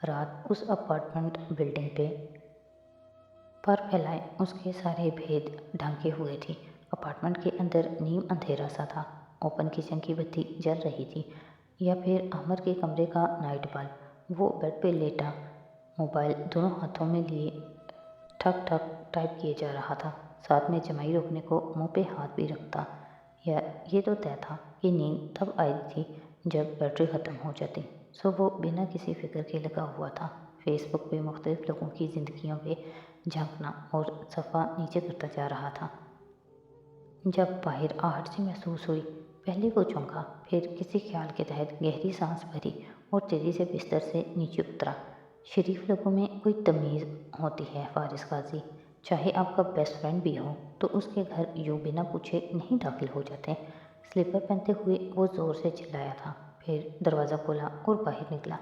رات اس apartment building پر پھیلائے اس کے سارے بھید ڈھانکے ہوئے تھی۔ اپارٹمنٹ کے اندر نیم اندھیرا سا تھا۔ اوپن کچن کی بتی جل رہی تھی، یا پھر عامر کے کمرے کا نائٹ بلب۔ وہ بیڈ پہ لیٹا، موبائل دونوں ہاتھوں میں لیے ٹھک ٹھک ٹائپ کیے جا رہا تھا، ساتھ میں جمائی روکنے کو منہ پہ ہاتھ بھی رکھتا۔ یہ تو طے تھا کہ نیند تب آئی تھی جب بیٹری ختم ہو جاتی، سو وہ بنا کسی فکر کے لگا ہوا تھا، فیس بک پہ مختلف لوگوں کی زندگیوں پہ جھانکنا اور صفحہ نیچے کرتا جا رہا تھا۔ جب باہر آہٹ سی محسوس ہوئی، پہلے وہ چونکا، پھر کسی خیال کے تحت گہری سانس بھری اور تیزی سے بستر سے نیچے اترا۔ شریف لوگوں میں کوئی تمیز ہوتی ہے فارس غازی، چاہے آپ کا بیسٹ فرینڈ بھی ہو تو اس کے گھر یوں بنا پوچھے نہیں داخل ہو جاتے۔ سلیپر پہنتے ہوئے وہ زور سے چلایا تھا، پھر دروازہ کھولا اور باہر نکلا۔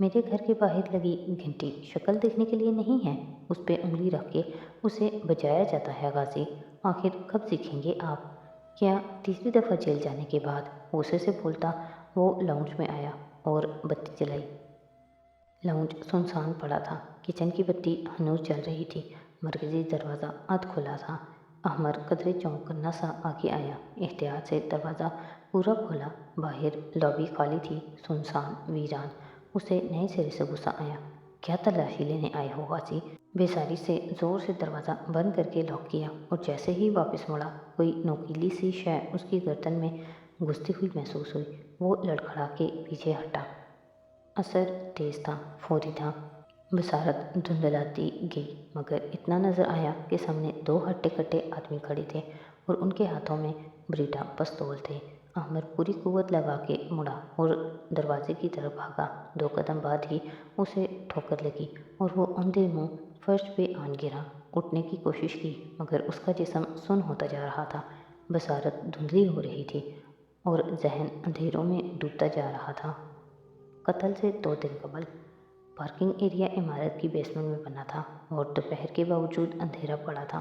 میرے گھر کے باہر لگی گھنٹی شکل دیکھنے کے لیے نہیں ہے، اس پہ انگلی رکھ کے اسے بجایا جاتا ہے غازی، آخر کب سیکھیں گے آپ؟ کیا تیسری دفعہ جیل جانے کے بعد؟ غصے سے بولتا وہ لاؤنج میں آیا اور بتی جلائی۔ لاؤنج سنسان پڑا تھا، کچن کی بتی ہنوز جل رہی تھی، مرکزی دروازہ آدھ کھلا تھا۔ احمر قدرے چونک کرنا سا آگے آیا، احتیاط سے دروازہ پورا کھولا۔ باہر لابی خالی تھی، سنسان، ویران۔ اسے نئے سرے سے غصہ آیا۔ کیا تلاشی لینے آئے ہو غازی؟ بےساری سے زور سے دروازہ بند کر کے لاک کیا، اور جیسے ہی واپس مڑا، کوئی نوکیلی سی شے اس کی گردن میں گھستی ہوئی محسوس ہوئی۔ وہ لڑکھڑا کے پیچھے ہٹا۔ اثر تیز تھا، فوری تھا۔ بصارت دھندلاتی گئی، مگر اتنا نظر آیا کہ سامنے دو ہٹے کٹے آدمی کھڑے تھے اور ان کے ہاتھوں میں بریٹا پستول تھے۔ احمر پوری قوت لگا کے مڑا اور دروازے کی طرف بھاگا۔ 2 قدم بعد ہی اسے ٹھوکر لگی اور وہ اندھے منہ فرش پہ آن گرا۔ اٹھنے کی کوشش کی، مگر اس کا جسم سن ہوتا جا رہا تھا، بصارت دھندلی ہو رہی تھی اور ذہن اندھیروں میں ڈوبتا جا رہا تھا۔ قتل سے 2 دن قبل پارکنگ ایریا عمارت کی بیسمنٹ میں بنا تھا اور دوپہر کے باوجود اندھیرا پڑا تھا۔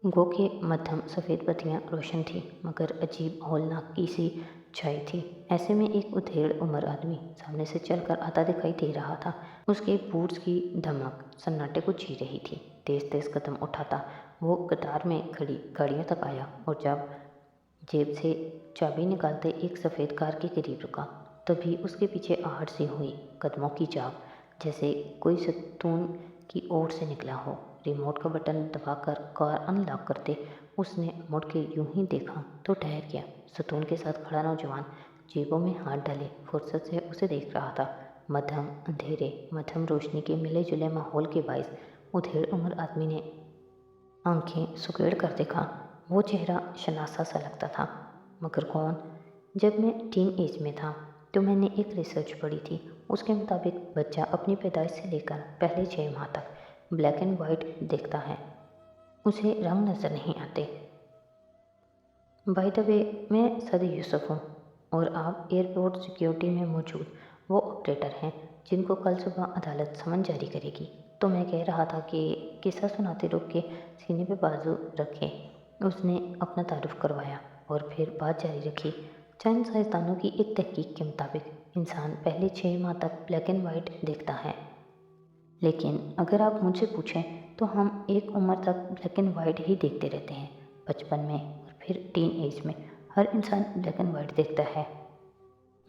گو کہ مدھم سفید بتیاں روشن تھیں، مگر عجیب ہولناکی سی چھائی تھی۔ ایسے میں ایک ادھیڑ عمر آدمی سامنے سے چل کر آتا دکھائی دے رہا تھا۔ اس کے بوٹس کی دھمک سناٹے کو چیر رہی تھی۔ تیز تیز قدم اٹھاتا وہ قطار میں کھڑی گاڑیوں تک آیا اور جب جیب سے چابی نکالتے ایک سفید کار کے قریب رکا، تبھی اس کے پیچھے آہٹ سی ہوئی، قدموں کی جھاگ، جیسے کوئی ستون کی اوٹ سے نکلا ہو۔ ریموٹ کا بٹن دبا کر کار ان لاک کرتے اس نے مڑ کے یوں ہی دیکھا تو ٹھہر گیا۔ ستون کے ساتھ کھڑا نوجوان جیبوں میں ہاتھ ڈالے فرصت سے اسے دیکھ رہا تھا۔ مدھم اندھیرے، مدھم روشنی کے ملے جلے ماحول کے باعث ادھیڑ عمر آدمی نے آنکھیں سکیڑ کر دیکھا۔ وہ چہرہ شناسا سا لگتا تھا، مگر کون؟ جب میں ٹین ایج میں تھا تو میں نے ایک ریسرچ پڑھی تھی، اس کے مطابق بچہ اپنی پیدائش سے لے کر پہلے 6 ماہ تک بلیک اینڈ وائٹ دیکھتا ہے، اسے رنگ نظر نہیں آتے۔ بائی دا وے، میں صدی یوسف ہوں اور آپ ایئرپورٹ سیکیورٹی میں موجود وہ آپریٹر ہیں جن کو کل صبح عدالت سمن جاری کرے گی۔ تو میں کہہ رہا تھا کہ قصہ سناتے رک کے سینے پہ بازو رکھے اس نے اپنا تعارف کروایا اور پھر بات جاری رکھی۔ چند سائنسدانوں کی ایک تحقیق کے مطابق انسان پہلے 6 ماہ تک بلیک اینڈ وائٹ دیکھتا ہے، لیکن اگر آپ مجھ سے پوچھیں تو ہم ایک عمر تک بلیک اینڈ وائٹ ہی دیکھتے رہتے ہیں۔ بچپن میں اور پھر ٹین ایج میں ہر انسان بلیک اینڈ وائٹ دیکھتا ہے۔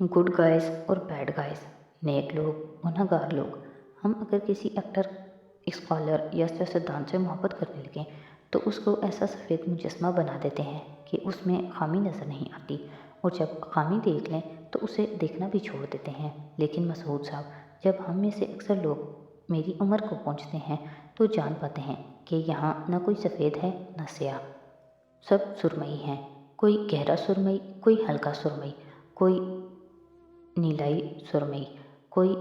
گڈ گائز اور بیڈ گائز، نیک لوگ، گناہ گار لوگ۔ ہم اگر کسی ایکٹر، اسکالر یا سیاستدان سے محبت کرنے لگیں تو اس کو ایسا سفید مجسمہ بنا دیتے ہیں کہ اس میں خامی نظر نہیں آتی، اور جب خامی دیکھ لیں تو اسے دیکھنا بھی چھوڑ دیتے ہیں۔ لیکن مسعود صاحب، جب ہم میں سے اکثر لوگ میری عمر کو پہنچتے ہیں تو جان پاتے ہیں کہ یہاں نہ کوئی سفید ہے نہ سیاہ، سب سرمئی ہیں۔ کوئی گہرا سرمئی، کوئی ہلکا سرمئی، کوئی نیلائی سرمئی، کوئی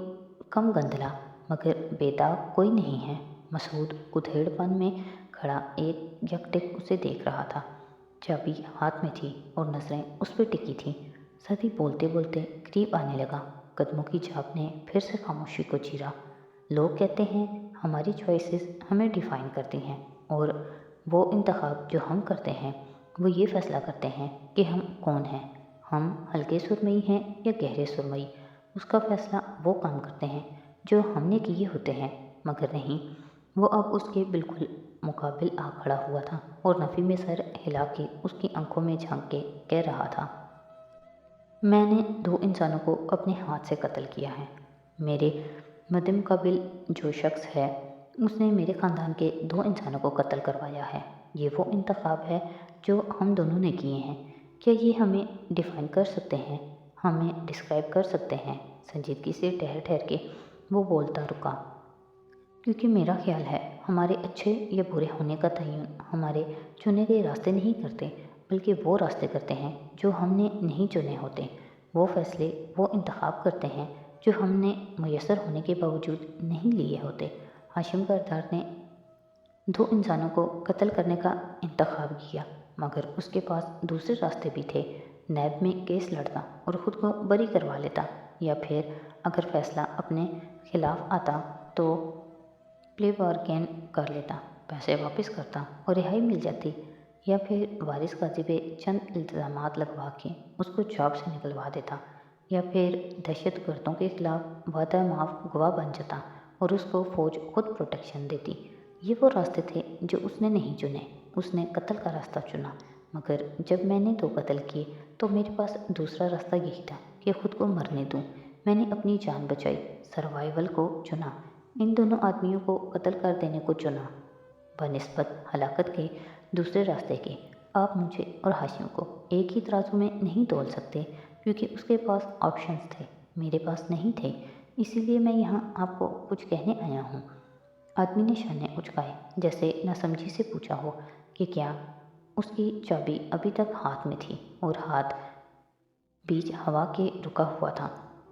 کم گندھلا، مگر بے داغ کوئی نہیں ہے۔ مسعود ادھیڑ پن میں کھڑا ایک یکٹک اسے دیکھ رہا تھا۔ چابی ہاتھ میں تھی اور نظریں اس پہ ٹکی تھیں۔ ساتھی بولتے بولتے قریب آنے لگا۔ قدموں کی جھاگ نے پھر سے خاموشی کو چیرا۔ لوگ کہتے ہیں ہماری چوائسز ہمیں ڈیفائن کرتی ہیں، اور وہ انتخاب جو ہم کرتے ہیں وہ یہ فیصلہ کرتے ہیں کہ ہم کون ہیں۔ ہم ہلکے سرمئی ہیں یا گہرے سرمئی، اس کا فیصلہ وہ کام کرتے ہیں جو ہم نے کیے ہوتے ہیں، مگر نہیں، وہ اب اس کے بالکل مقابل آ کھڑا ہوا تھا اور نفی میں سر ہلا کے اس کی آنکھوں میں جھانک کے کہہ رہا تھا، میں نے 2 انسانوں کو اپنے ہاتھ سے قتل کیا ہے۔ میرے مدمقابل جو شخص ہے اس نے میرے خاندان کے 2 انسانوں کو قتل کروایا ہے۔ یہ وہ انتخاب ہے جو ہم دونوں نے کیے ہیں۔ کیا یہ ہمیں ڈیفائن کر سکتے ہیں، ہمیں ڈسکرائب کر سکتے ہیں؟ سنجیدگی سے ٹھہر ٹھہر کے وہ بولتا رکا، کیونکہ میرا خیال ہے ہمارے اچھے یا برے ہونے کا تعین ہمارے چنے گئے راستے نہیں کرتے، بلکہ وہ راستے کرتے ہیں جو ہم نے نہیں چنے ہوتے، وہ فیصلے، وہ انتخاب کرتے ہیں جو ہم نے میسر ہونے کے باوجود نہیں لیے ہوتے۔ ہاشم کردار نے 2 انسانوں کو قتل کرنے کا انتخاب کیا، مگر اس کے پاس دوسرے راستے بھی تھے۔ نیب میں کیس لڑتا اور خود کو بری کروا لیتا، یا پھر اگر فیصلہ اپنے خلاف آتا تو پلے بارگین کر لیتا، پیسے واپس کرتا اور رہائی مل جاتی، یا پھر وارث قاضی پہ چند الزامات لگوا کے اس کو جاب سے نکلوا دیتا، یا پھر دہشت گردوں کے خلاف وعدہ معاف گواہ بن جاتا اور اس کو فوج خود پروٹیکشن دیتی۔ یہ وہ راستے تھے جو اس نے نہیں چنے، اس نے قتل کا راستہ چنا۔ مگر جب میں نے 2 قتل کیے تو میرے پاس دوسرا راستہ یہی تھا کہ خود کو مرنے دوں۔ میں نے اپنی جان بچائی، سروائیول کو چنا، ان دونوں آدمیوں کو قتل کر دینے کو چنا، بنسبت ہلاکت کے دوسرے راستے کے۔ آپ مجھے اور ہاشم کو ایک ہی ترازو میں نہیں تول سکتے، کیونکہ اس کے پاس آپشنز تھے، میرے پاس نہیں تھے، اسی لیے میں یہاں آپ کو کچھ کہنے آیا ہوں۔ آدمی نے شانے اچکائے، جیسے ناسمجھی سے پوچھا ہو کہ کیا اس کی چابی ابھی تک ہاتھ میں تھی، اور ہاتھ بیچ ہوا کے رکا ہوا تھا۔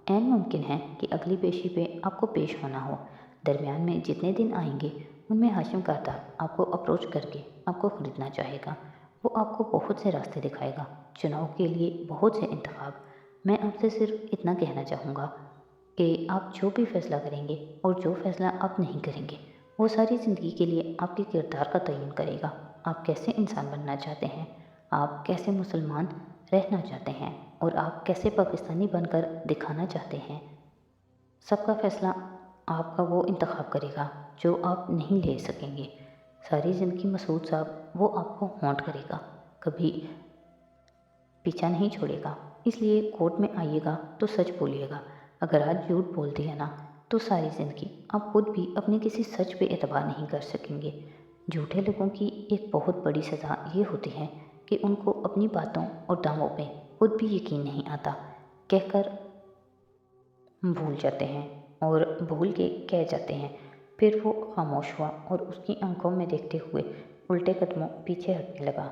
عین ممکن ہے کہ اگلی پیشی پہ آپ کو پیش ہونا ہو۔ درمیان میں جتنے دن آئیں گے ان میں ہاشم کردار آپ کو اپروچ کر کے آپ کو خریدنا چاہے گا، وہ آپ کو بہت سے راستے دکھائے گا، چناؤ کے لیے بہت سے انتخاب۔ میں آپ سے صرف اتنا کہنا چاہوں گا کہ آپ جو بھی فیصلہ کریں گے اور جو فیصلہ آپ نہیں کریں گے، وہ ساری زندگی کے لیے آپ کے کردار کا تعین کرے گا۔ آپ کیسے انسان بننا چاہتے ہیں، آپ کیسے مسلمان رہنا چاہتے ہیں، اور آپ کیسے پاکستانی بن کر دکھانا چاہتے ہیں، سب کا فیصلہ آپ کا وہ انتخاب کرے گا جو آپ نہیں لے سکیں گے۔ ساری زندگی مسعود صاحب وہ آپ کو ہانٹ کرے گا، کبھی پیچھا نہیں چھوڑے گا۔ اس لیے کورٹ میں آئیے گا تو سچ بولیے گا۔ اگر آج جھوٹ بول دیا نا تو ساری زندگی آپ خود بھی اپنے کسی سچ پہ اعتبار نہیں کر سکیں گے۔ جھوٹے لوگوں کی ایک بہت بڑی سزا یہ ہوتی ہے کہ ان کو اپنی باتوں اور دعووں پہ خود بھی یقین نہیں آتا، کہہ کر بھول جاتے ہیں اور بھول کے کہہ جاتے ہیں۔ پھر وہ خاموش ہوا اور اس کی آنکھوں میں دیکھتے ہوئے الٹے قدموں پیچھے ہٹنے لگا۔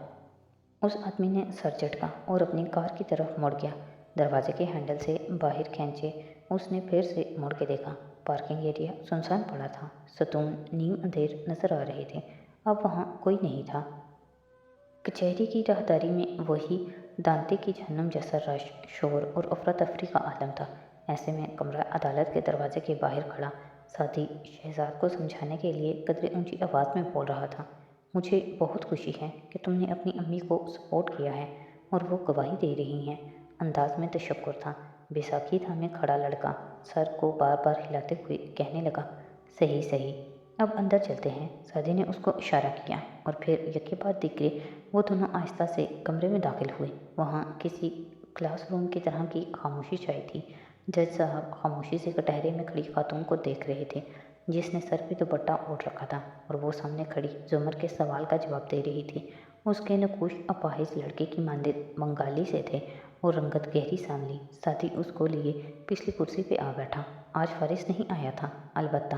اس آدمی نے سر جھٹکا اور اپنی کار کی طرف مڑ گیا۔ دروازے کے ہینڈل سے باہر کھینچے اس نے پھر سے مڑ کے دیکھا۔ پارکنگ ایریا سنسان پڑا تھا، ستون نیم اندھیر نظر آ رہے تھے، اب وہاں کوئی نہیں تھا۔ کچہری کی راہداری میں وہی دانتے کی جہنم جیسا رش، شور اور افراتفری کا عالم تھا۔ ایسے میں کمرہ عدالت کے دروازے کے باہر کھڑا ساتھی شہزاد کو سمجھانے کے لیے قدرے اونچی آواز میں بول رہا تھا، مجھے بہت خوشی ہے کہ تم نے اپنی امی کو سپورٹ کیا ہے اور وہ گواہی دے رہی ہیں۔ انداز میں تشکر تھا۔ بیساکھی تھامے کھڑا لڑکا سر کو بار بار ہلاتے ہوئے کہنے لگا، صحیح صحیح، اب اندر چلتے ہیں۔ سادی نے اس کو اشارہ کیا اور پھر یکے بعد دیگرے وہ دونوں آہستہ سے کمرے میں داخل ہوئے۔ وہاں کسی کلاس روم کی طرح کی خاموشی چھائی تھی۔ جج صاحب خاموشی سے کٹہرے میں کھڑی خاتون کو دیکھ رہے تھے جس نے سر پہ دوپٹہ اوڑھ رکھا تھا، اور وہ سامنے کھڑی زمر کے سوال کا جواب دے رہی تھی۔ اس کے نقوش اپاہج لڑکے کی مانند بنگالی سے تھے اور رنگت گہری سانولی۔ ساتھی اس کو لیے پچھلی کرسی پہ آ بیٹھا۔ آج فارس نہیں آیا تھا، البتہ۔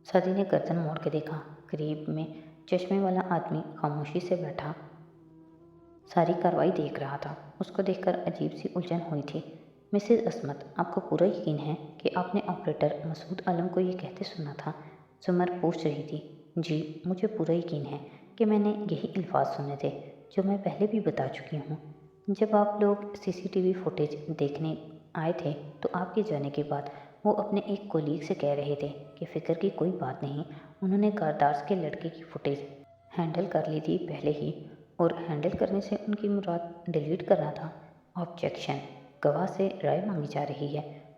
سادی نے گردن موڑ کے دیکھا۔ قریب میں چشمے والا آدمی خاموشی سے بیٹھا ساری کارروائی دیکھ رہا تھا۔ اس کو دیکھ کر عجیب سی الجھن ہوئی تھی۔ مسز عصمت، آپ کو پورا یقین ہے کہ آپ نے آپریٹر مسعود عالم کو یہ کہتے سنا تھا؟ زمر پوچھ رہی تھی۔ جی، مجھے پورا یقین ہے کہ میں نے یہی الفاظ سنے تھے جو میں پہلے بھی بتا چکی ہوں۔ جب آپ لوگ سی سی ٹی وی فوٹیج دیکھنے آئے تھے تو آپ کے جانے کے بعد وہ اپنے ایک کولیگ سے کہہ رہے تھے کہ فکر کی کوئی بات نہیں، انہوں نے کارداز کے لڑکے کی فوٹیج ہینڈل کر لی تھی پہلے ہی، اور ہینڈل کرنے سے ان کی مراد ڈیلیٹ کرنا تھا۔ آبجیکشن، گواہ سے رائے مانگی جا رہی ہے۔